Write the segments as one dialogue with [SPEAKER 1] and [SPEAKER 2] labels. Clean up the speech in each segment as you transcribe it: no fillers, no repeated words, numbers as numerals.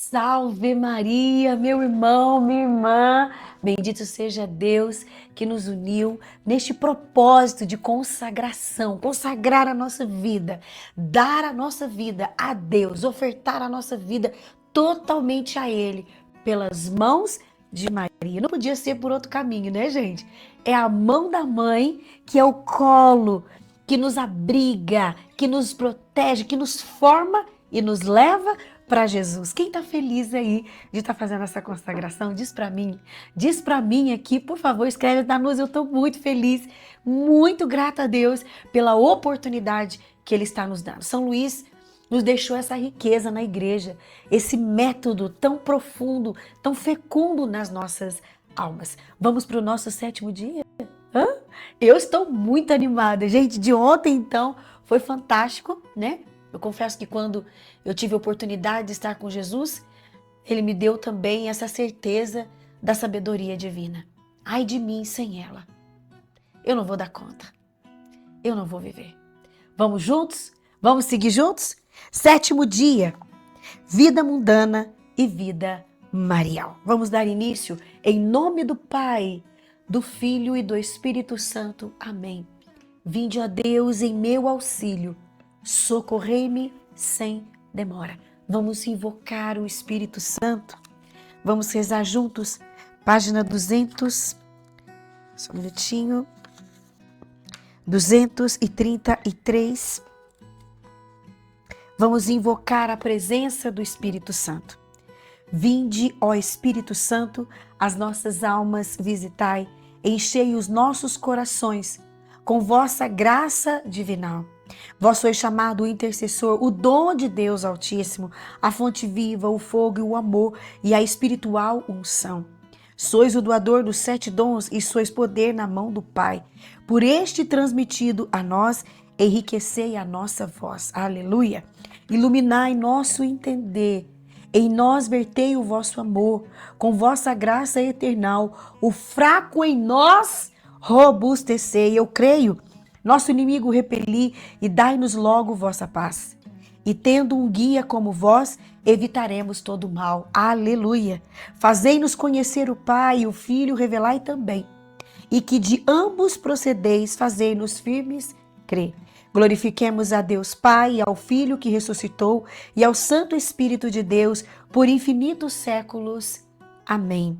[SPEAKER 1] Salve Maria, meu irmão, minha irmã. Bendito seja Deus que nos uniu neste propósito de consagração, consagrar a nossa vida, dar a nossa vida a Deus, ofertar a nossa vida totalmente a Ele, pelas mãos de Maria. Não podia ser por outro caminho, né, gente? É a mão da mãe que é o colo, que nos abriga, que nos protege, que nos forma e nos leva para Jesus. Quem está feliz aí de estar fazendo essa consagração? Diz para mim aqui, por favor, escreve na luz. Eu estou muito feliz, muito grata a Deus pela oportunidade que Ele está nos dando. São Luís nos deixou essa riqueza na igreja, esse método tão profundo, tão fecundo nas nossas almas. Vamos para o nosso 7º dia? Hã? Eu estou muito animada, gente. De ontem, então, foi fantástico, né? Eu confesso que quando eu tive a oportunidade de estar com Jesus, Ele me deu também essa certeza da sabedoria divina. Ai de mim sem ela. Eu não vou dar conta. Eu não vou viver. Vamos juntos? Vamos seguir juntos? 7º dia, vida mundana e vida marial. Vamos dar início em nome do Pai, do Filho e do Espírito Santo. Amém. Vinde, ó Deus, em meu auxílio. Socorrei-me sem demora. Vamos invocar o Espírito Santo. Vamos rezar juntos. Página 200. Só um minutinho. 233. Vamos invocar a presença do Espírito Santo. Vinde, ó Espírito Santo, as nossas almas visitai, enchei os nossos corações com vossa graça divinal. Vós sois chamado o intercessor, o dom de Deus Altíssimo, a fonte viva, o fogo e o amor e a espiritual unção. Sois o doador dos 7 dons e sois poder na mão do Pai. Por este transmitido a nós, enriquecei a nossa voz. Aleluia! Iluminai nosso entender. Em nós vertei o vosso amor, com vossa graça eternal. O fraco em nós robustecei. Eu creio. Nosso inimigo repeli e dai-nos logo vossa paz. E tendo um guia como vós, evitaremos todo o mal. Aleluia! Fazei-nos conhecer o Pai e o Filho, revelai também. E que de ambos procedeis, fazei-nos firmes crer. Glorifiquemos a Deus Pai, e ao Filho que ressuscitou, e ao Santo Espírito de Deus, por infinitos séculos. Amém.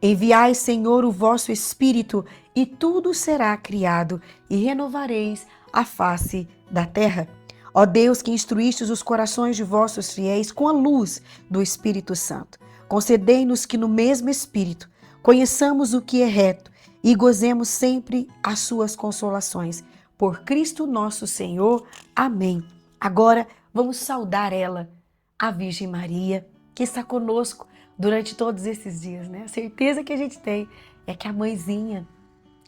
[SPEAKER 1] Enviai, Senhor, o vosso Espírito, e tudo será criado, e renovareis a face da terra. Ó Deus, que instruístes os corações de vossos fiéis com a luz do Espírito Santo, concedei-nos que no mesmo Espírito conheçamos o que é reto e gozemos sempre as suas consolações. Por Cristo nosso Senhor. Amém. Agora vamos saudar ela, a Virgem Maria, que está conosco durante todos esses dias, né? A certeza que a gente tem é que a mãezinha,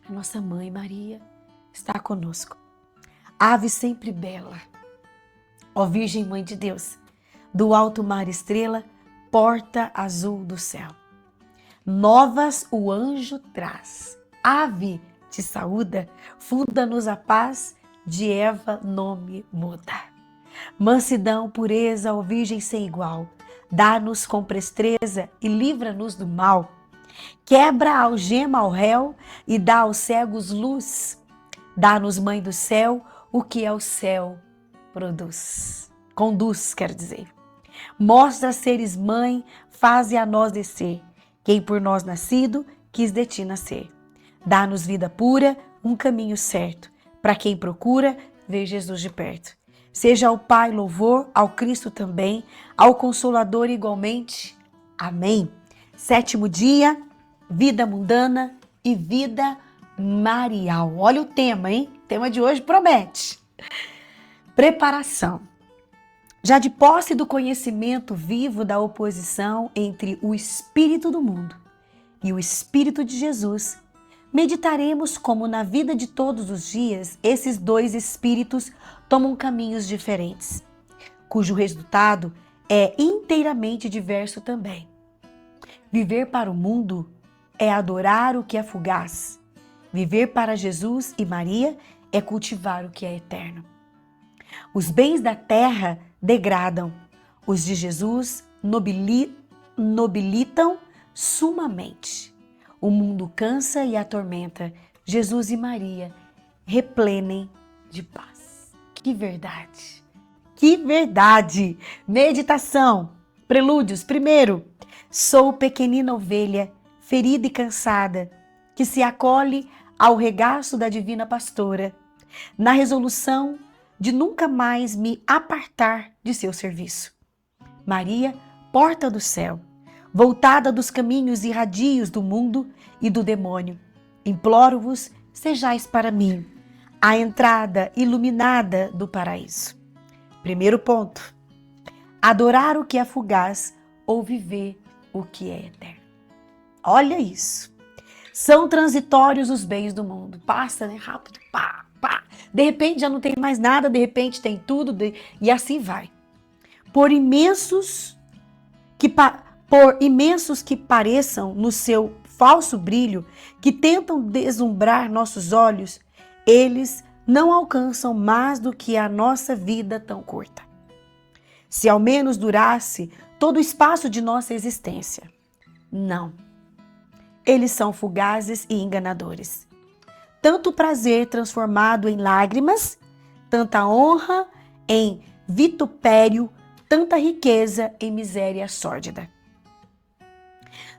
[SPEAKER 1] a nossa mãe Maria, está conosco. Ave sempre bela, ó Virgem Mãe de Deus, do alto mar estrela, porta azul do céu. Novas o anjo traz, ave te saúda, funda-nos a paz, de Eva nome muda. Mansidão, pureza, ó Virgem sem igual, dá-nos com presteza e livra-nos do mal. Quebra a algema ao réu e dá aos cegos luz. Dá-nos, Mãe do céu, o que é o céu produz. Conduz, quer dizer. Mostra seres mãe, faze a nós descer. Quem por nós nascido, quis de ti nascer. Dá-nos vida pura, um caminho certo. Para quem procura, ver Jesus de perto. Seja ao Pai louvor, ao Cristo também, ao Consolador igualmente. Amém. 7º dia, vida mundana e vida marial. Olha o tema, hein? O tema de hoje promete. Preparação. Já de posse do conhecimento vivo da oposição entre o espírito do mundo e o espírito de Jesus, meditaremos como na vida de todos os dias esses dois espíritos tomam caminhos diferentes, cujo resultado é inteiramente diverso também. Viver para o mundo é adorar o que é fugaz. Viver para Jesus e Maria é cultivar o que é eterno. Os bens da terra degradam, os de Jesus nobilitam sumamente. O mundo cansa e atormenta. Jesus e Maria replenem de paz. Que verdade! Que verdade! Meditação. Prelúdios. Primeiro, sou pequenina ovelha, ferida e cansada, que se acolhe ao regaço da divina pastora, na resolução de nunca mais me apartar de seu serviço. Maria, porta do céu, voltada dos caminhos irradios do mundo e do demônio, imploro-vos, sejais para mim a entrada iluminada do paraíso. Primeiro ponto, adorar o que é fugaz ou viver o que é eterno. Olha isso. São transitórios os bens do mundo. Passa, né? Rápido, pá, pá. De repente já não tem mais nada, de repente tem tudo, e assim vai. Por imensos que pareçam no seu falso brilho, que tentam deslumbrar nossos olhos, eles não alcançam mais do que a nossa vida tão curta. Se ao menos durasse todo o espaço de nossa existência. Não. Eles são fugazes e enganadores. Tanto prazer transformado em lágrimas, tanta honra em vitupério, tanta riqueza em miséria sórdida.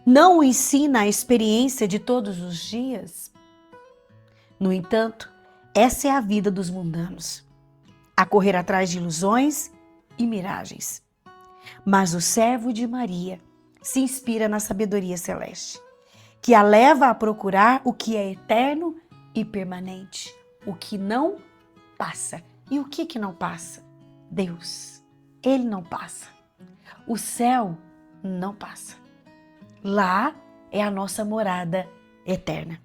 [SPEAKER 1] Não o ensina a experiência de todos os dias? No entanto, essa é a vida dos mundanos, a correr atrás de ilusões e miragens. Mas o servo de Maria se inspira na sabedoria celeste, que a leva a procurar o que é eterno e permanente, o que não passa. E o que não passa? Deus. Ele não passa. O céu não passa. Lá é a nossa morada eterna.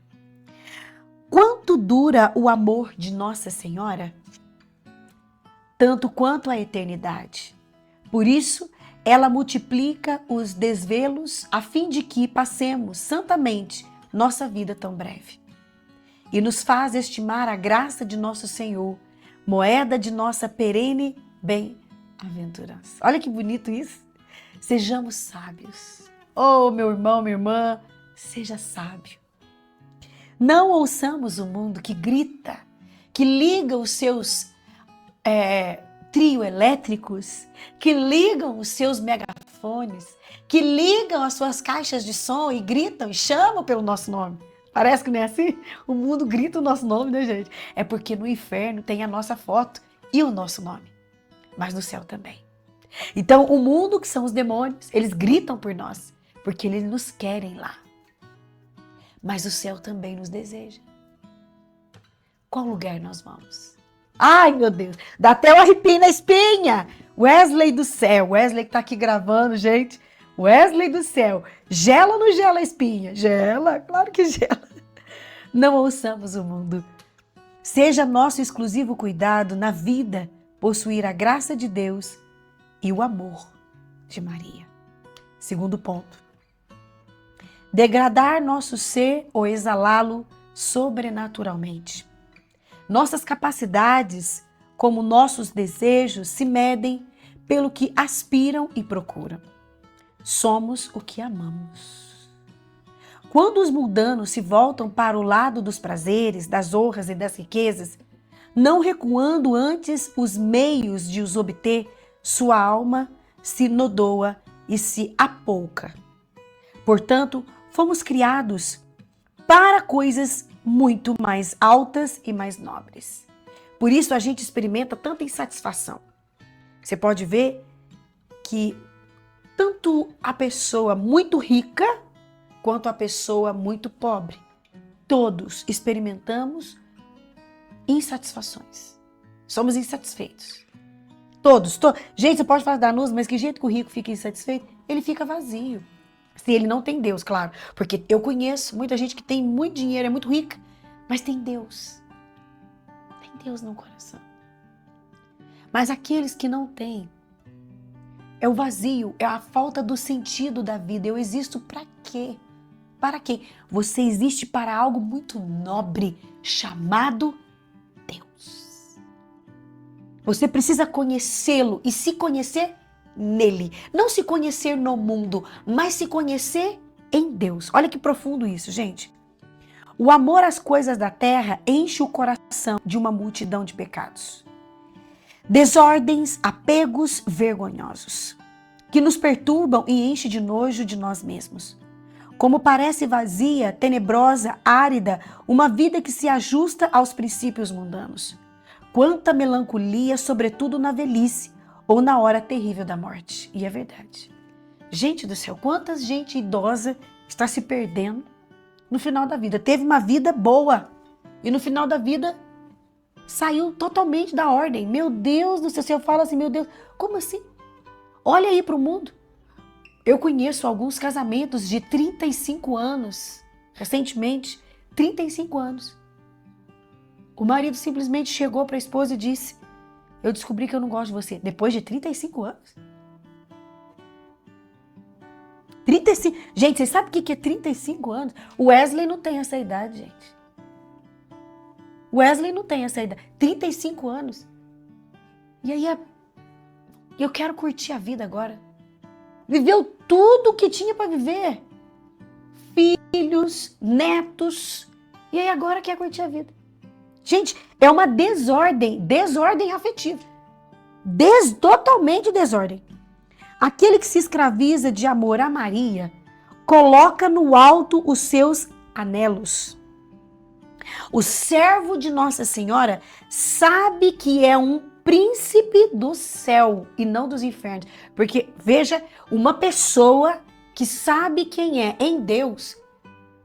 [SPEAKER 1] Quanto dura o amor de Nossa Senhora? Tanto quanto a eternidade. Por isso, ela multiplica os desvelos a fim de que passemos santamente nossa vida tão breve. E nos faz estimar a graça de nosso Senhor, moeda de nossa perene bem-aventurança. Olha que bonito isso. Sejamos sábios. Oh, meu irmão, minha irmã, seja sábio. Não ouçamos o mundo que grita, que liga os seus trio elétricos, que ligam os seus megafones, que ligam as suas caixas de som e gritam e chamam pelo nosso nome. Parece que não é assim? O mundo grita o nosso nome, né, gente? É porque no inferno tem a nossa foto e o nosso nome, mas no céu também. Então, o mundo, que são os demônios, eles gritam por nós, porque eles nos querem lá. Mas o céu também nos deseja. Qual lugar nós vamos? Ai, meu Deus, dá até um arrepio na espinha. Wesley do céu, Wesley que tá aqui gravando, gente. Wesley do céu, gela ou não gela a espinha? Gela, claro que gela. Não ouçamos o mundo. Seja nosso exclusivo cuidado na vida possuir a graça de Deus e o amor de Maria. Segundo ponto. Degradar nosso ser ou exalá-lo sobrenaturalmente. Nossas capacidades, como nossos desejos, se medem pelo que aspiram e procuram. Somos o que amamos. Quando os mundanos se voltam para o lado dos prazeres, das honras e das riquezas, não recuando antes os meios de os obter, sua alma se nodoa e se apouca. Portanto, fomos criados para coisas muito mais altas e mais nobres. Por isso a gente experimenta tanta insatisfação. Você pode ver que tanto a pessoa muito rica quanto a pessoa muito pobre, todos experimentamos insatisfações. Somos insatisfeitos. Todos. Gente, você pode falar da Danusa, mas que jeito que o rico fica insatisfeito? Ele fica vazio. Se ele não tem Deus, claro. Porque eu conheço muita gente que tem muito dinheiro, é muito rica, mas tem Deus. Tem Deus no coração. Mas aqueles que não têm, é o vazio, é a falta do sentido da vida. Eu existo para quê? Para quê? Você existe para algo muito nobre, chamado Deus. Você precisa conhecê-lo e se conhecer nele. Não se conhecer no mundo, mas se conhecer em Deus. Olha que profundo isso, gente. O amor às coisas da terra enche o coração de uma multidão de pecados. Desordens, apegos vergonhosos, que nos perturbam e enchem de nojo de nós mesmos. Como parece vazia, tenebrosa, árida, uma vida que se ajusta aos princípios mundanos. Quanta melancolia, sobretudo na velhice ou na hora terrível da morte. E é verdade. Gente do céu, quanta gente idosa está se perdendo no final da vida. Teve uma vida boa e no final da vida saiu totalmente da ordem. Meu Deus do céu, eu falo assim, meu Deus, como assim? Olha aí para o mundo. Eu conheço alguns casamentos de 35 anos, recentemente, 35 anos. O marido simplesmente chegou para a esposa e disse, eu descobri que eu não gosto de você, depois de 35 anos. 35. Gente, vocês sabem o que é 35 anos? O Wesley não tem essa idade, gente. O Wesley não tem essa idade. 35 anos. E aí, eu quero curtir a vida agora. Viveu tudo o que tinha para viver. Filhos, netos. E aí agora quer curtir a vida. Gente, é uma desordem afetiva. Totalmente desordem. Aquele que se escraviza de amor a Maria, coloca no alto os seus anelos. O servo de Nossa Senhora sabe que é um príncipe do céu e não dos infernos. Porque, veja, uma pessoa que sabe quem é em Deus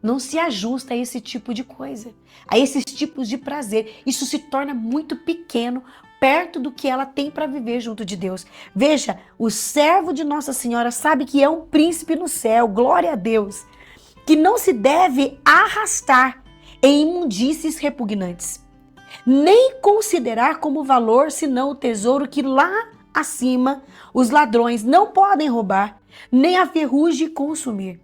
[SPEAKER 1] não se ajusta a esse tipo de coisa, a esses tipos de prazer. Isso se torna muito pequeno perto do que ela tem para viver junto de Deus. Veja, o servo de Nossa Senhora sabe que é um príncipe no céu, glória a Deus, que não se deve arrastar em imundícies repugnantes, nem considerar como valor senão o tesouro que lá acima os ladrões não podem roubar, nem a ferrugem consumir.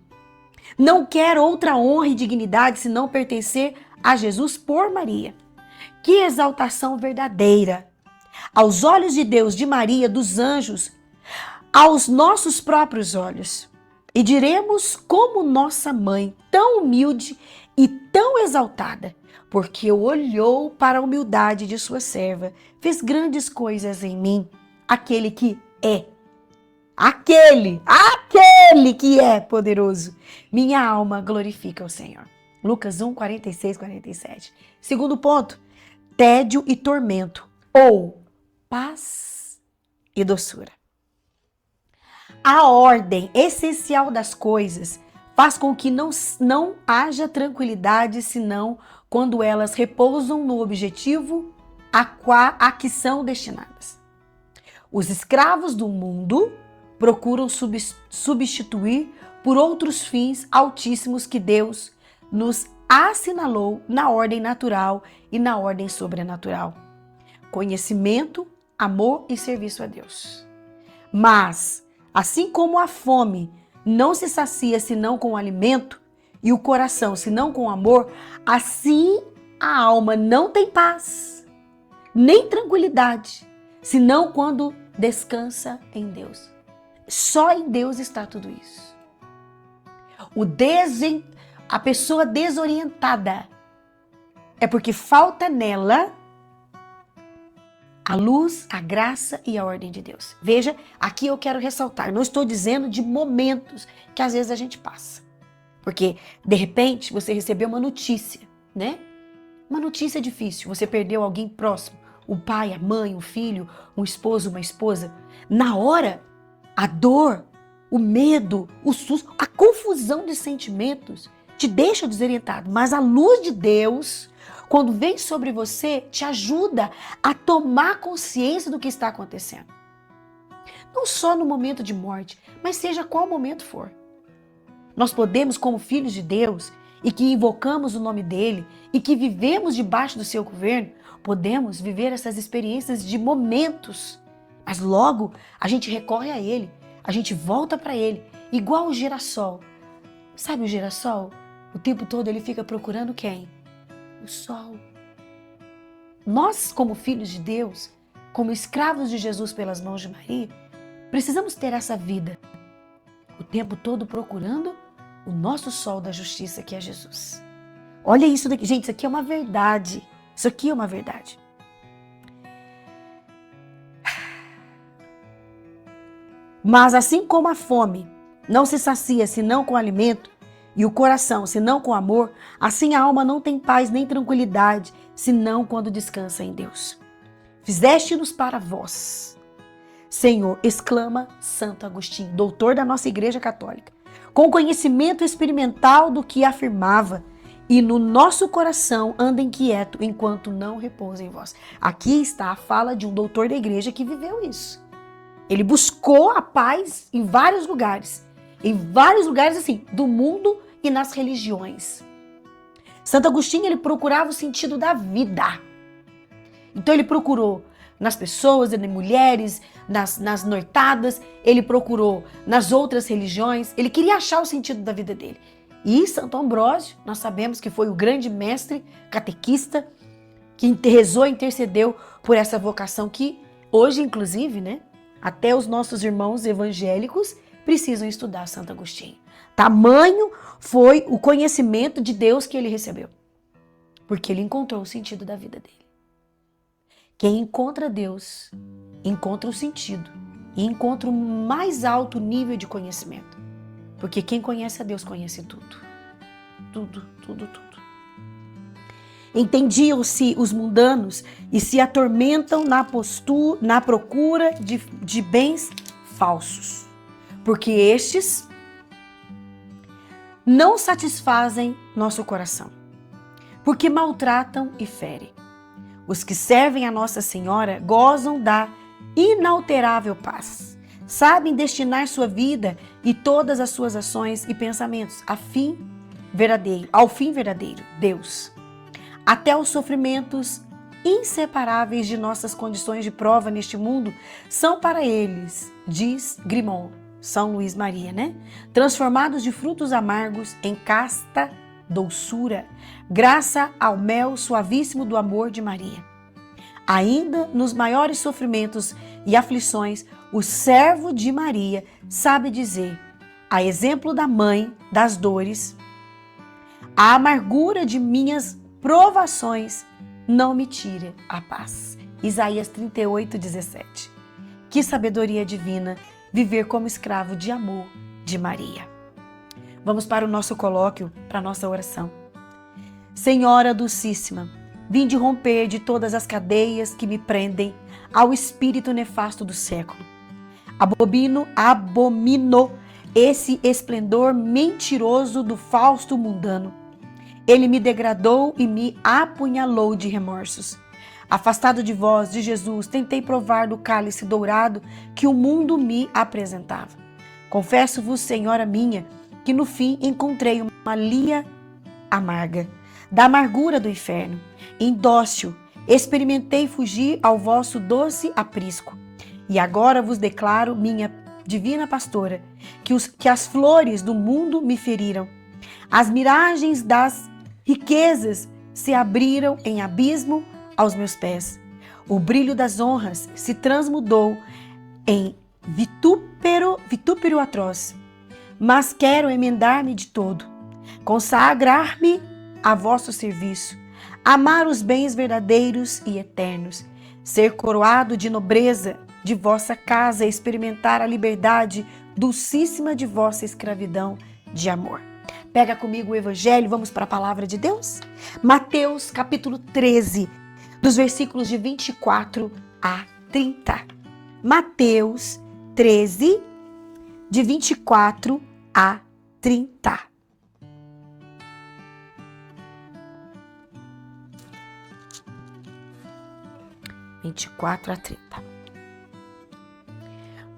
[SPEAKER 1] Não quer outra honra e dignidade senão pertencer a Jesus por Maria. Que exaltação verdadeira! Aos olhos de Deus, de Maria, dos anjos, aos nossos próprios olhos. E diremos como nossa mãe, tão humilde e tão exaltada, porque olhou para a humildade de sua serva, fez grandes coisas em mim, aquele que é. Aquele que é poderoso. Minha alma glorifica o Senhor. Lucas 1, 46, 47. Segundo ponto, tédio e tormento, ou paz e doçura. A ordem essencial das coisas faz com que não haja tranquilidade, senão quando elas repousam no objetivo a que são destinadas. Os escravos do mundo procuram substituir por outros fins altíssimos que Deus nos assinalou na ordem natural e na ordem sobrenatural. Conhecimento, amor e serviço a Deus. Mas, assim como a fome não se sacia senão com alimento e o coração senão com amor, assim a alma não tem paz, nem tranquilidade, senão quando descansa em Deus. Só em Deus está tudo isso. A pessoa desorientada é porque falta nela a luz, a graça e a ordem de Deus. Veja, aqui eu quero ressaltar, não estou dizendo de momentos que às vezes a gente passa. Porque, de repente, você recebeu uma notícia, né? Uma notícia difícil, você perdeu alguém próximo, o pai, a mãe, o filho, um esposo, uma esposa. Na hora, a dor, o medo, o susto, a confusão de sentimentos te deixa desorientado. Mas a luz de Deus, quando vem sobre você, te ajuda a tomar consciência do que está acontecendo. Não só no momento de morte, mas seja qual momento for. Nós podemos, como filhos de Deus, e que invocamos o nome dele, e que vivemos debaixo do seu governo, podemos viver essas experiências de momentos. Mas logo a gente recorre a ele, a gente volta para ele, igual o girassol. Sabe o girassol? O tempo todo ele fica procurando quem? O sol. Nós, como filhos de Deus, como escravos de Jesus pelas mãos de Maria, Precisamos ter essa vida o tempo todo procurando o nosso sol da justiça, que é Jesus. Olha isso daqui. Gente, isso aqui é uma verdade. Isso aqui é uma verdade. Mas assim como a fome não se sacia senão com alimento, e o coração senão com amor, assim a alma não tem paz nem tranquilidade, senão quando descansa em Deus. Fizeste-nos para vós, Senhor, exclama Santo Agostinho, doutor da nossa Igreja Católica, com conhecimento experimental do que afirmava, e no nosso coração anda inquieto enquanto não repousa em vós. Aqui está a fala de um doutor da igreja que viveu isso. Ele buscou a paz em vários lugares assim, do mundo e nas religiões. Santo Agostinho, ele procurava o sentido da vida. Então ele procurou nas pessoas, nas mulheres, nas noitadas, ele procurou nas outras religiões, ele queria achar o sentido da vida dele. E Santo Ambrósio, nós sabemos que foi o grande mestre catequista que rezou e intercedeu por essa vocação que hoje, inclusive, né, até os nossos irmãos evangélicos precisam estudar Santo Agostinho. Tamanho foi o conhecimento de Deus que ele recebeu, porque ele encontrou o sentido da vida dele. Quem encontra Deus, encontra o sentido e encontra o mais alto nível de conhecimento. Porque quem conhece a Deus conhece tudo. Tudo, tudo, tudo. Entendiam-se os mundanos e se atormentam na procura de bens falsos. Porque estes não satisfazem nosso coração. Porque maltratam e ferem. Os que servem a Nossa Senhora gozam da inalterável paz. Sabem destinar sua vida e todas as suas ações e pensamentos ao fim verdadeiro, Deus. Até os sofrimentos inseparáveis de nossas condições de prova neste mundo são para eles, diz Grimond, São Luís Maria, né? Transformados de frutos amargos em casta doçura, graça ao mel suavíssimo do amor de Maria. Ainda nos maiores sofrimentos e aflições, o servo de Maria sabe dizer, a exemplo da mãe das dores, a amargura de minhas provações não me tire a paz. Isaías 38:17. Que sabedoria divina viver como escravo de amor de Maria. Vamos para o nosso colóquio, para a nossa oração. Senhora Dulcíssima, vinde romper de todas as cadeias que me prendem ao espírito nefasto do século. Abomino esse esplendor mentiroso do fausto mundano. Ele me degradou e me apunhalou de remorsos. Afastado de vós, de Jesus, tentei provar do cálice dourado que o mundo me apresentava. Confesso-vos, Senhora minha, que no fim encontrei uma lia amarga, da amargura do inferno. Indócil, experimentei fugir ao vosso doce aprisco. E agora vos declaro, minha divina pastora, que as flores do mundo me feriram. As miragens das riquezas se abriram em abismo aos meus pés. O brilho das honras se transmudou em vitúpero atroz. Mas quero emendar-me de todo, consagrar-me a vosso serviço, amar os bens verdadeiros e eternos, ser coroado de nobreza de vossa casa e experimentar a liberdade dulcíssima de vossa escravidão de amor. Pega comigo o Evangelho, vamos para a palavra de Deus? Mateus capítulo 13, dos versículos de 24 a 30. Mateus 13, de 24 a 30.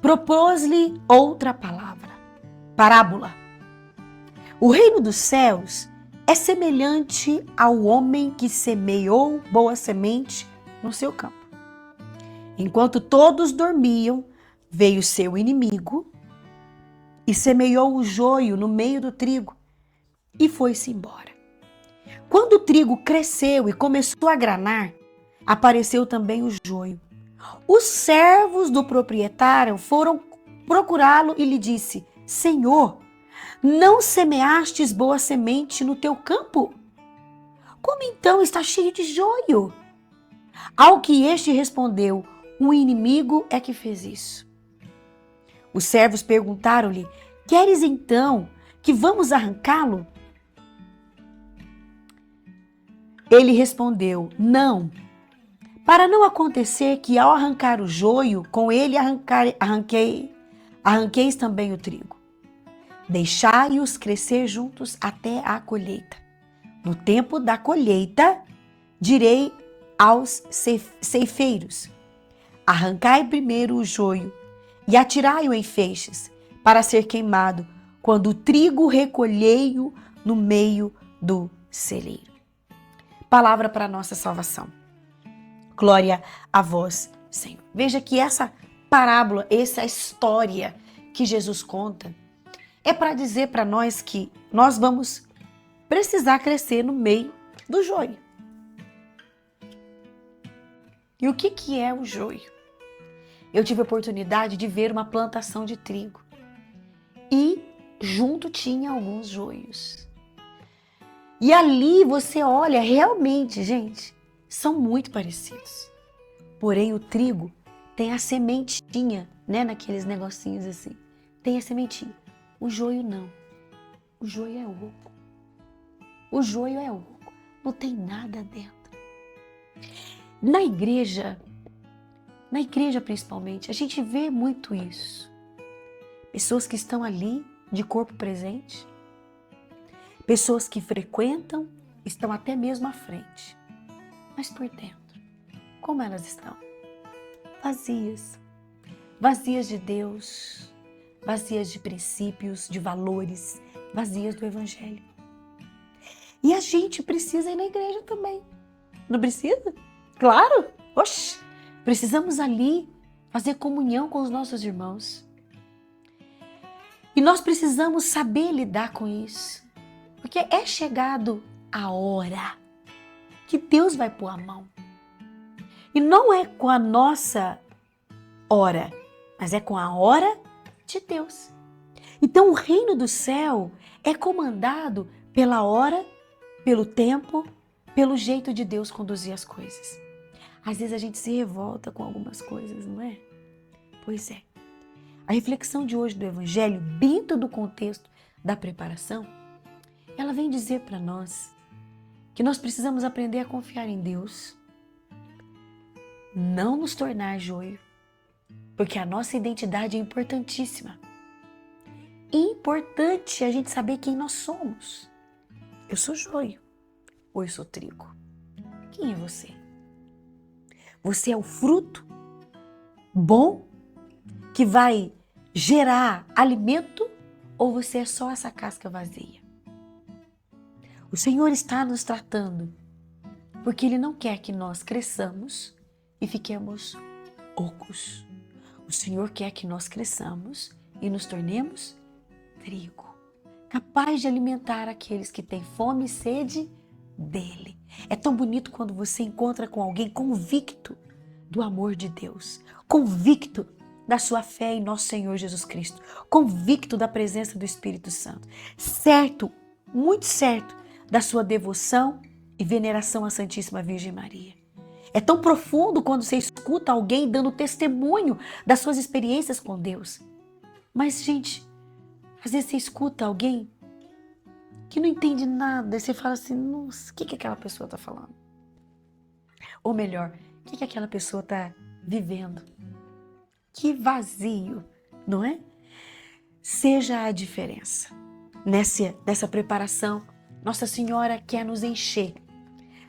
[SPEAKER 1] Propôs-lhe outra parábola. O reino dos céus é semelhante ao homem que semeou boa semente no seu campo. Enquanto todos dormiam, veio seu inimigo e semeou o joio no meio do trigo e foi-se embora. Quando o trigo cresceu e começou a granar, apareceu também o joio. Os servos do proprietário foram procurá-lo e lhe disse: Senhor, não semeastes boa semente no teu campo? Como então está cheio de joio? Ao que este respondeu: um inimigo é que fez isso. Os servos perguntaram-lhe: queres então que vamos arrancá-lo? Ele respondeu: não, para não acontecer que ao arrancar o joio, com ele arranqueis também o trigo. Deixai-os crescer juntos até a colheita. No tempo da colheita, direi aos ceifeiros: arrancai primeiro o joio e atirai-o em feixes, para ser queimado, quando o trigo recolhei-o no meio do celeiro. Palavra para a nossa salvação. Glória a vós, Senhor. Veja que essa parábola, essa história que Jesus conta, é para dizer para nós que nós vamos precisar crescer no meio do joio. E o que é o joio? Eu tive a oportunidade de ver uma plantação de trigo e junto tinha alguns joios. E ali você olha, realmente, gente, são muito parecidos. Porém, o trigo tem a sementinha, né, naqueles negocinhos assim. Tem a sementinha. O joio não. O joio é oco. O joio é oco. Não tem nada dentro. Na igreja principalmente, a gente vê muito isso. Pessoas que estão ali de corpo presente. Pessoas que frequentam, estão até mesmo à frente. Mas por dentro, como elas estão? Vazias. Vazias de Deus, vazias de princípios, de valores, vazias do Evangelho. E a gente precisa ir na igreja também. Não precisa? Claro! Oxi! Precisamos ali fazer comunhão com os nossos irmãos. E nós precisamos saber lidar com isso. Porque é chegado a hora que Deus vai pôr a mão. E não é com a nossa hora, mas é com a hora de Deus. Então o reino do céu é comandado pela hora, pelo tempo, pelo jeito de Deus conduzir as coisas. Às vezes a gente se revolta com algumas coisas, não é? Pois é. A reflexão de hoje do Evangelho, dentro do contexto da preparação, ela vem dizer para nós que nós precisamos aprender a confiar em Deus, não nos tornar joio, porque a nossa identidade é importantíssima. Importante a gente saber quem nós somos. Eu sou joio ou eu sou trigo? Quem é você? Você é o fruto bom que vai gerar alimento ou você é só essa casca vazia? O Senhor está nos tratando porque Ele não quer que nós cresçamos e fiquemos ocos. O Senhor quer que nós cresçamos e nos tornemos trigo, capaz de alimentar aqueles que têm fome e sede dele. É tão bonito quando você encontra com alguém convicto do amor de Deus, convicto da sua fé em nosso Senhor Jesus Cristo, convicto da presença do Espírito Santo, certo, muito certo, da sua devoção e veneração à Santíssima Virgem Maria. É tão profundo quando você escuta alguém dando testemunho das suas experiências com Deus. Mas, gente, às vezes você escuta alguém que não entende nada e você fala assim, nossa, o que aquela pessoa está falando? Ou melhor, o que aquela pessoa está vivendo? Que vazio, não é? Seja a diferença. Nessa preparação, Nossa Senhora quer nos encher.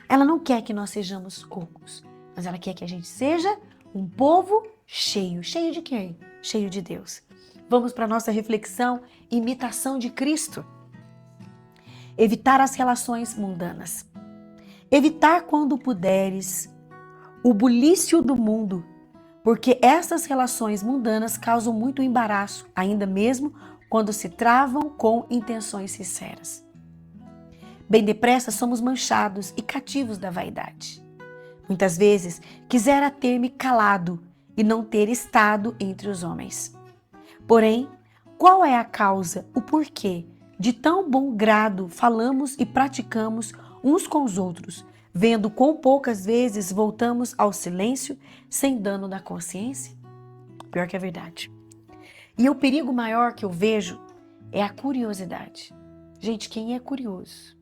[SPEAKER 1] Ela não quer que nós sejamos ocos, mas ela quer que a gente seja um povo cheio. Cheio de quem? Cheio de Deus. Vamos para a nossa reflexão, imitação de Cristo. Evitar as relações mundanas. Evitar quando puderes o bulício do mundo, porque essas relações mundanas causam muito embaraço, ainda mesmo quando se travam com intenções sinceras. Bem depressa somos manchados e cativos da vaidade. Muitas vezes quisera ter-me calado e não ter estado entre os homens. Porém, qual é a causa, o porquê de tão bom grado falamos e praticamos uns com os outros, vendo quão poucas vezes voltamos ao silêncio sem dano na consciência? Pior que é verdade. E o perigo maior que eu vejo é a curiosidade. Gente, quem é curioso?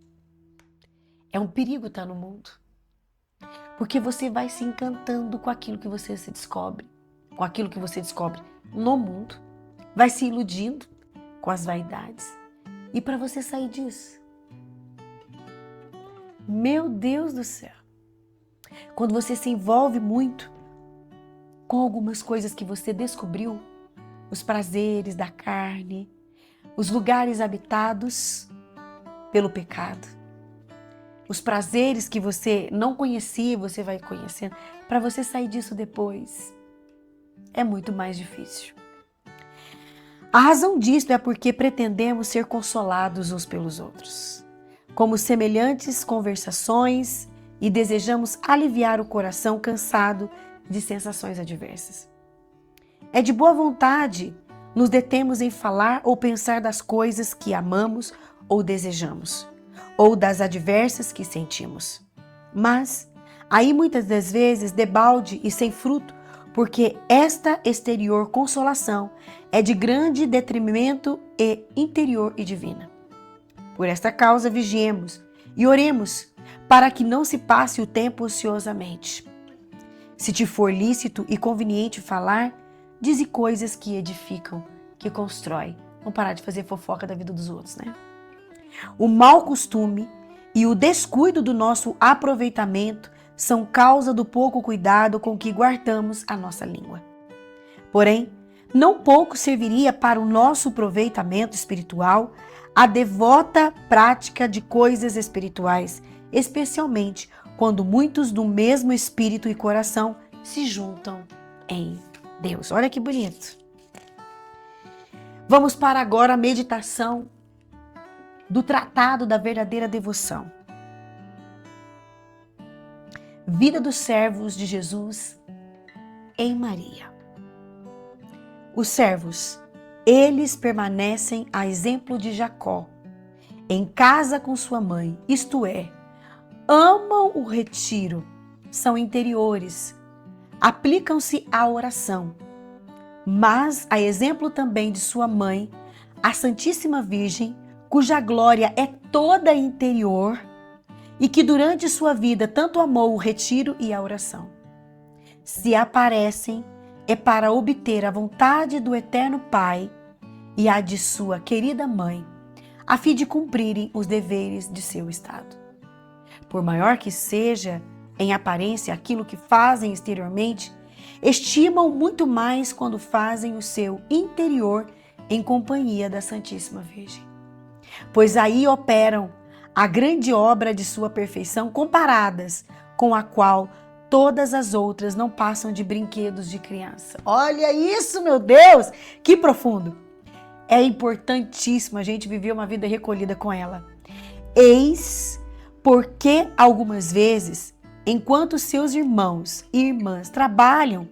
[SPEAKER 1] É um perigo estar no mundo. Porque você vai se encantando com aquilo que você se descobre, com aquilo que você descobre no mundo, vai se iludindo com as vaidades. E para você sair disso, meu Deus do céu, quando você se envolve muito com algumas coisas que você descobriu, os prazeres da carne, os lugares habitados pelo pecado, os prazeres que você não conhecia, você vai conhecendo, para você sair disso depois, é muito mais difícil. A razão disto é porque pretendemos ser consolados uns pelos outros, como semelhantes conversações, e desejamos aliviar o coração cansado de sensações adversas. É de boa vontade nos detemos em falar ou pensar das coisas que amamos ou desejamos, ou das adversas que sentimos. Mas, aí muitas das vezes debalde e sem fruto, porque esta exterior consolação é de grande detrimento e interior e divina. Por esta causa vigiemos e oremos para que não se passe o tempo ociosamente. Se te for lícito e conveniente falar, dize coisas que edificam, que constrói. Vamos parar de fazer fofoca da vida dos outros, né? O mau costume e o descuido do nosso aproveitamento são causa do pouco cuidado com que guardamos a nossa língua. Porém, não pouco serviria para o nosso aproveitamento espiritual a devota prática de coisas espirituais, especialmente quando muitos do mesmo espírito e coração se juntam em Deus. Olha que bonito. Vamos para agora a meditação do Tratado da Verdadeira Devoção. Vida dos servos de Jesus em Maria. Os servos, eles permanecem a exemplo de Jacó, em casa com sua mãe, isto é, amam o retiro, são interiores, aplicam-se à oração, mas a exemplo também de sua mãe, a Santíssima Virgem, cuja glória é toda interior e que durante sua vida tanto amou o retiro e a oração. Se aparecem, é para obter a vontade do Eterno Pai e a de sua querida mãe, a fim de cumprirem os deveres de seu estado. Por maior que seja, em aparência, aquilo que fazem exteriormente, estimam muito mais quando fazem o seu interior em companhia da Santíssima Virgem. Pois aí operam a grande obra de sua perfeição, comparadas com a qual todas as outras não passam de brinquedos de criança. Olha isso, meu Deus! Que profundo! É importantíssimo a gente viver uma vida recolhida com ela. Eis porque algumas vezes, enquanto seus irmãos e irmãs trabalham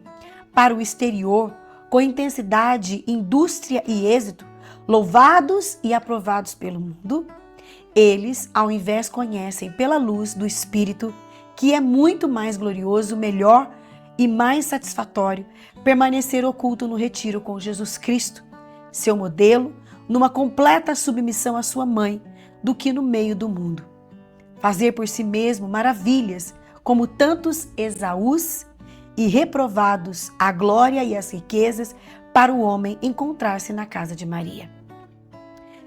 [SPEAKER 1] para o exterior com intensidade, indústria e êxito, louvados e aprovados pelo mundo, eles, ao invés, conhecem pela luz do Espírito, que é muito mais glorioso, melhor e mais satisfatório, permanecer oculto no retiro com Jesus Cristo, seu modelo, numa completa submissão à sua mãe, do que no meio do mundo. Fazer por si mesmo maravilhas, como tantos Esaús e reprovados a glória e as riquezas, para o homem encontrar-se na casa de Maria.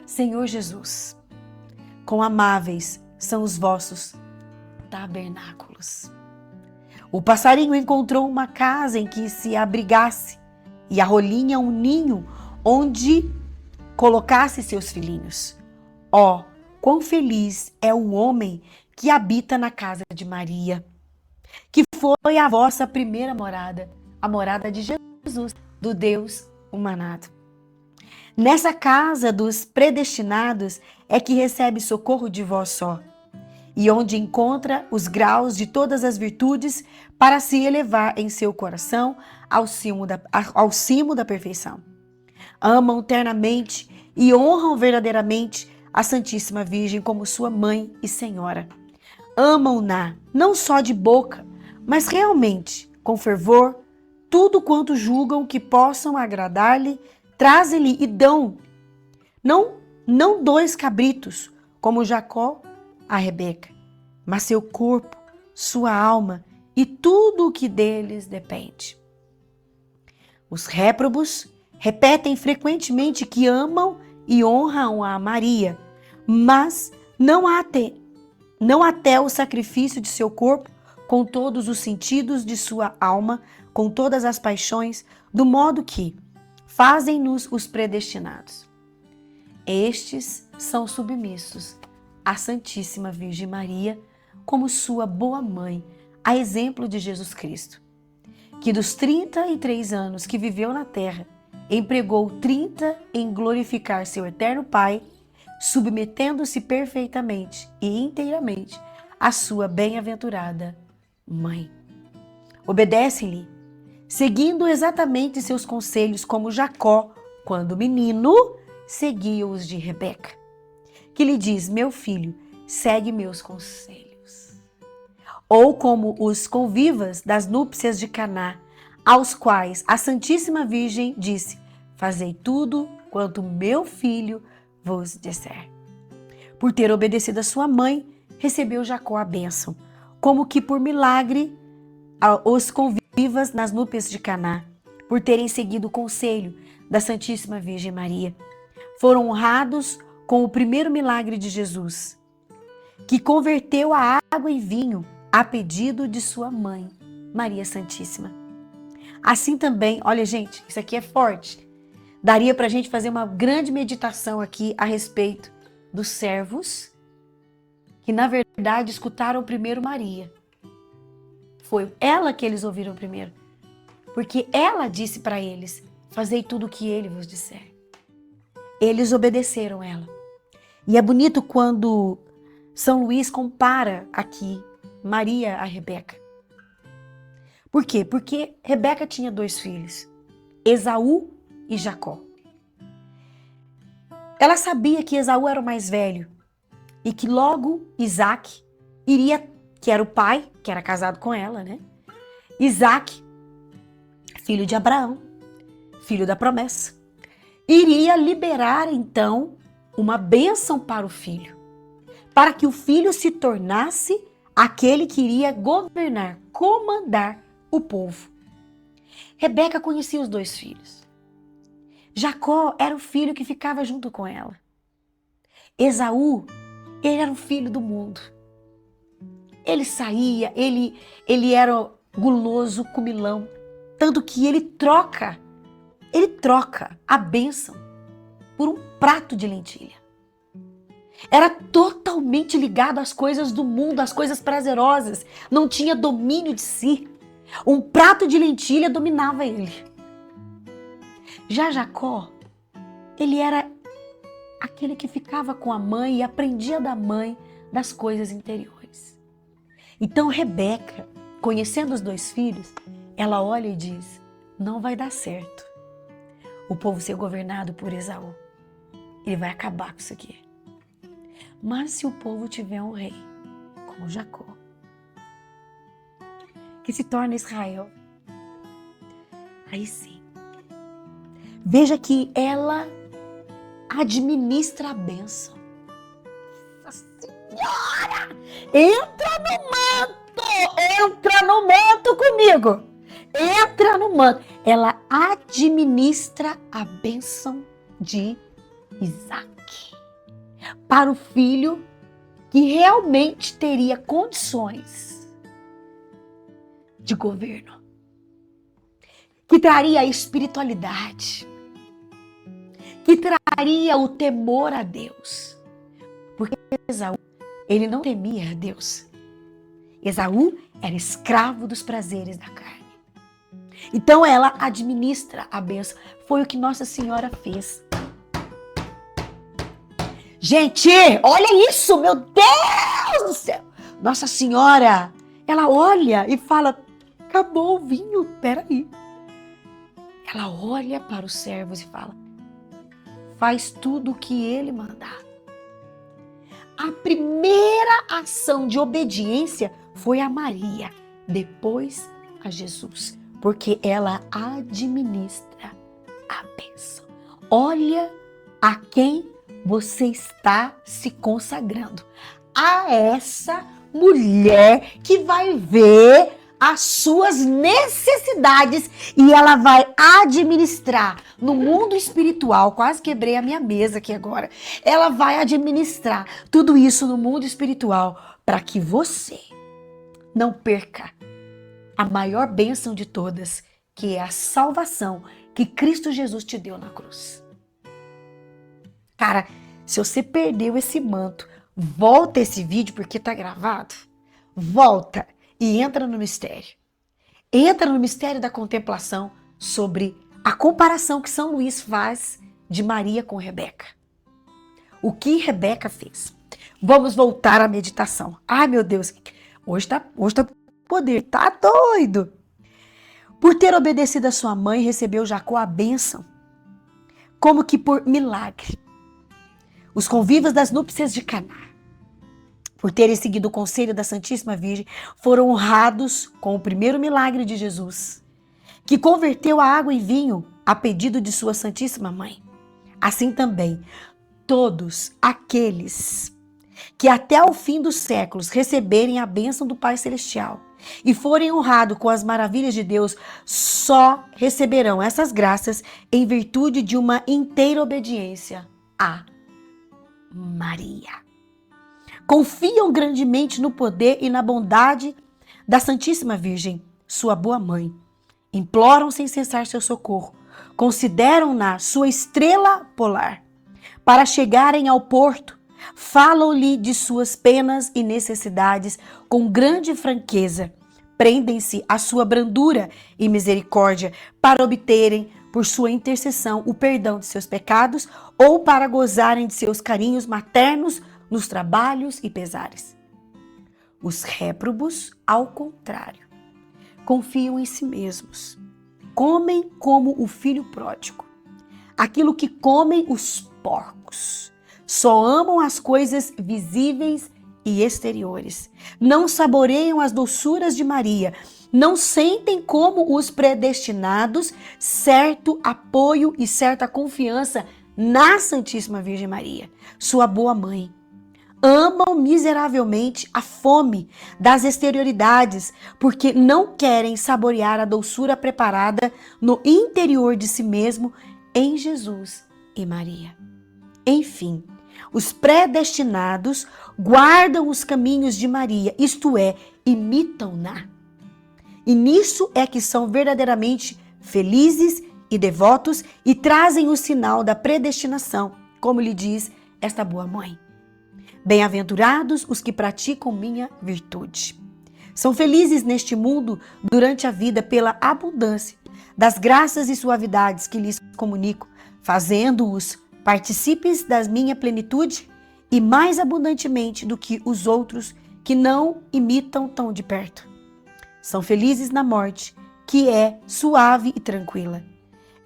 [SPEAKER 1] Senhor Jesus, quão amáveis são os vossos tabernáculos. O passarinho encontrou uma casa em que se abrigasse e a rolinha um ninho onde colocasse seus filhinhos. Ó, quão feliz é o homem que habita na casa de Maria, que foi a vossa primeira morada, a morada de Jesus, do Deus humanado. Nessa casa dos predestinados é que recebe socorro de vós só, e onde encontra os graus de todas as virtudes para se elevar em seu coração ao cimo da perfeição. amam ternamente e honram verdadeiramente a Santíssima Virgem como sua mãe e senhora. Amam-na não só de boca, mas realmente, com fervor, tudo quanto julgam que possam agradar-lhe, trazem-lhe e dão. Não 2 cabritos, como Jacó a Rebeca, mas seu corpo, sua alma e tudo o que deles depende. Os réprobos repetem frequentemente que amam e honram a Maria, mas não até o sacrifício de seu corpo, com todos os sentidos de sua alma, com todas as paixões, do modo que fazem-nos os predestinados. Estes são submissos à Santíssima Virgem Maria como sua boa mãe, a exemplo de Jesus Cristo, que dos 33 anos que viveu na terra, empregou 30 em glorificar seu eterno Pai, submetendo-se perfeitamente e inteiramente à sua bem-aventurada mãe. Obedecem-lhe, seguindo exatamente seus conselhos, como Jacó, quando menino, seguia os de Rebeca, que lhe diz: meu filho, segue meus conselhos. Ou como os convivas das núpcias de Caná, aos quais a Santíssima Virgem disse: fazei tudo quanto meu filho vos disser. Por ter obedecido a sua mãe, recebeu Jacó a bênção, como que por milagre os convivas nas núpcias de Caná, por terem seguido o conselho da Santíssima Virgem Maria, foram honrados com o primeiro milagre de Jesus, que converteu a água em vinho a pedido de sua mãe, Maria Santíssima. Assim também, olha gente, isso aqui é forte. Daria para a gente fazer uma grande meditação aqui a respeito dos servos que, na verdade, escutaram primeiro Maria. Foi ela que eles ouviram primeiro, porque ela disse para eles: fazei tudo o que ele vos disser. Eles obedeceram ela. E é bonito quando São Luís compara aqui Maria a Rebeca. Por quê? Porque Rebeca tinha 2 filhos, Esaú e Jacó. Ela sabia que Esaú era o mais velho e que logo Isaac iria, que era o pai, que era casado com ela, né? Isaac, filho de Abraão, filho da promessa, iria liberar então uma bênção para o filho, para que o filho se tornasse aquele que iria governar, comandar o povo. Rebeca conhecia os 2 filhos. Jacó era o filho que ficava junto com ela. Esaú, ele era o filho do mundo. Ele saía, ele era guloso, comilão, tanto que ele troca a bênção por um prato de lentilha. Era totalmente ligado às coisas do mundo, às coisas prazerosas, não tinha domínio de si. Um prato de lentilha dominava ele. Já Jacó, ele era aquele que ficava com a mãe e aprendia da mãe das coisas interiores. Então Rebeca, conhecendo os 2 filhos, ela olha e diz: não vai dar certo o povo ser governado por Esaú. Ele vai acabar com isso aqui. Mas se o povo tiver um rei, como Jacó, que se torna Israel, aí sim. Veja que ela administra a bênção. Nossa Senhora! Entra no manto comigo. Entra no manto. Ela administra a bênção de Isaac para o filho que realmente teria condições de governo, que traria a espiritualidade, que traria o temor a Deus. Porque Esaú, ele não temia a Deus. Esaú era escravo dos prazeres da carne. Então ela administra a bênção. Foi o que Nossa Senhora fez. Gente, olha isso, meu Deus do céu! Nossa Senhora, ela olha e fala: acabou o vinho, peraí. Ela olha para os servos e fala: faz tudo o que ele mandar. A primeira ação de obediência foi a Maria, depois a Jesus, porque ela administra a bênção. Olha a quem você está se consagrando. A essa mulher que vai ver as suas necessidades e ela vai administrar no mundo espiritual. Quase quebrei a minha mesa aqui agora. Ela vai administrar tudo isso no mundo espiritual para que você não perca a maior bênção de todas, que é a salvação que Cristo Jesus te deu na cruz. Cara, se você perdeu esse manto, volta esse vídeo porque tá gravado. Volta e entra no mistério. Entra no mistério da contemplação sobre a comparação que São Luís faz de Maria com Rebeca. O que Rebeca fez? Vamos voltar à meditação. Ai, meu Deus, hoje tá poder, tá doido. Por ter obedecido a sua mãe, recebeu Jacó a bênção, como que por milagre. Os convivas das núpcias de Caná, por terem seguido o conselho da Santíssima Virgem, foram honrados com o primeiro milagre de Jesus, que converteu a água em vinho a pedido de sua Santíssima Mãe. Assim também, todos aqueles que até ao fim dos séculos receberem a bênção do Pai Celestial e forem honrados com as maravilhas de Deus, só receberão essas graças em virtude de uma inteira obediência a Maria. Confiam grandemente no poder e na bondade da Santíssima Virgem, sua boa mãe. Imploram sem cessar seu socorro. Consideram-na sua estrela polar. Para chegarem ao porto, falam-lhe de suas penas e necessidades com grande franqueza. Prendem-se à sua brandura e misericórdia para obterem, por sua intercessão, o perdão de seus pecados ou para gozarem de seus carinhos maternos nos trabalhos e pesares. Os réprobos, ao contrário, confiam em si mesmos. Comem como o filho pródigo, aquilo que comem os porcos. Só amam as coisas visíveis e exteriores. Não saboreiam as doçuras de Maria. Não sentem como os predestinados certo apoio e certa confiança na Santíssima Virgem Maria, sua boa mãe. Amam miseravelmente a fome das exterioridades, porque não querem saborear a doçura preparada no interior de si mesmo em Jesus e Maria. Enfim, os predestinados guardam os caminhos de Maria, isto é, imitam-na. E nisso é que são verdadeiramente felizes e devotos e trazem o sinal da predestinação, como lhe diz esta boa mãe. Bem-aventurados os que praticam minha virtude. São felizes neste mundo durante a vida pela abundância das graças e suavidades que lhes comunico, fazendo-os partícipes da minha plenitude e mais abundantemente do que os outros que não imitam tão de perto. São felizes na morte, que é suave e tranquila,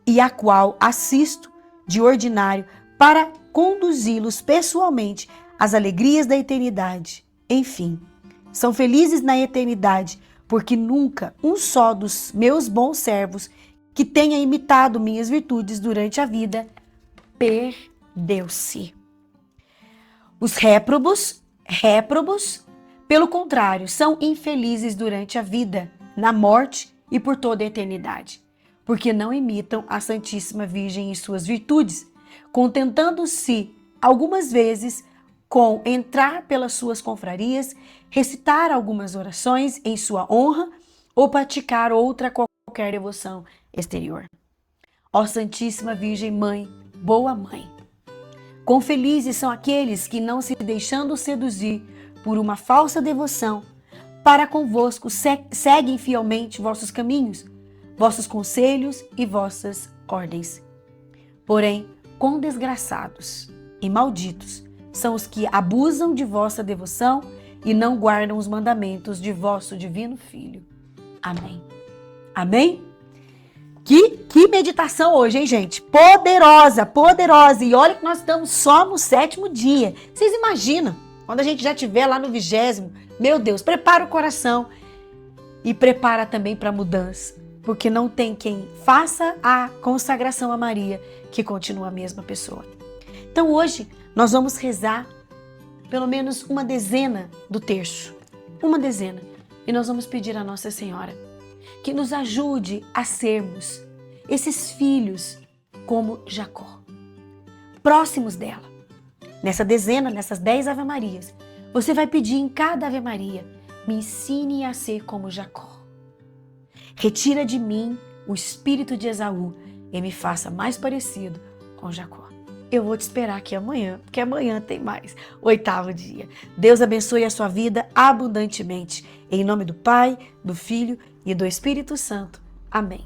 [SPEAKER 1] e a qual assisto de ordinário para conduzi-los pessoalmente às alegrias da eternidade. Enfim, são felizes na eternidade, porque nunca um só dos meus bons servos que tenha imitado minhas virtudes durante a vida perdeu-se. Os réprobos, pelo contrário, são infelizes durante a vida, na morte e por toda a eternidade, porque não imitam a Santíssima Virgem e suas virtudes, contentando-se algumas vezes com entrar pelas suas confrarias, recitar algumas orações em sua honra ou praticar outra qualquer devoção exterior. Ó Santíssima Virgem Mãe, boa Mãe, quão felizes são aqueles que, não se deixando seduzir por uma falsa devoção, para convosco seguem fielmente vossos caminhos, vossos conselhos e vossas ordens. Porém, quão desgraçados e malditos são os que abusam de vossa devoção e não guardam os mandamentos de vosso divino Filho. Amém. Amém? Que meditação hoje, hein, gente? Poderosa, poderosa. E olha que nós estamos só no 7º dia. Vocês imaginam? Quando a gente já estiver lá no 20º, meu Deus, prepara o coração e prepara também para a mudança. Porque não tem quem faça a consagração a Maria que continua a mesma pessoa. Então hoje nós vamos rezar pelo menos uma dezena do terço. Uma dezena. E nós vamos pedir a Nossa Senhora que nos ajude a sermos esses filhos como Jacó, próximos dela. Nessa dezena, nessas 10 Ave Marias, você vai pedir em cada Ave Maria: me ensine a ser como Jacó. Retira de mim o espírito de Esaú e me faça mais parecido com Jacó. Eu vou te esperar aqui amanhã, porque amanhã tem mais. 8º dia. Deus abençoe a sua vida abundantemente. Em nome do Pai, do Filho e do Espírito Santo. Amém.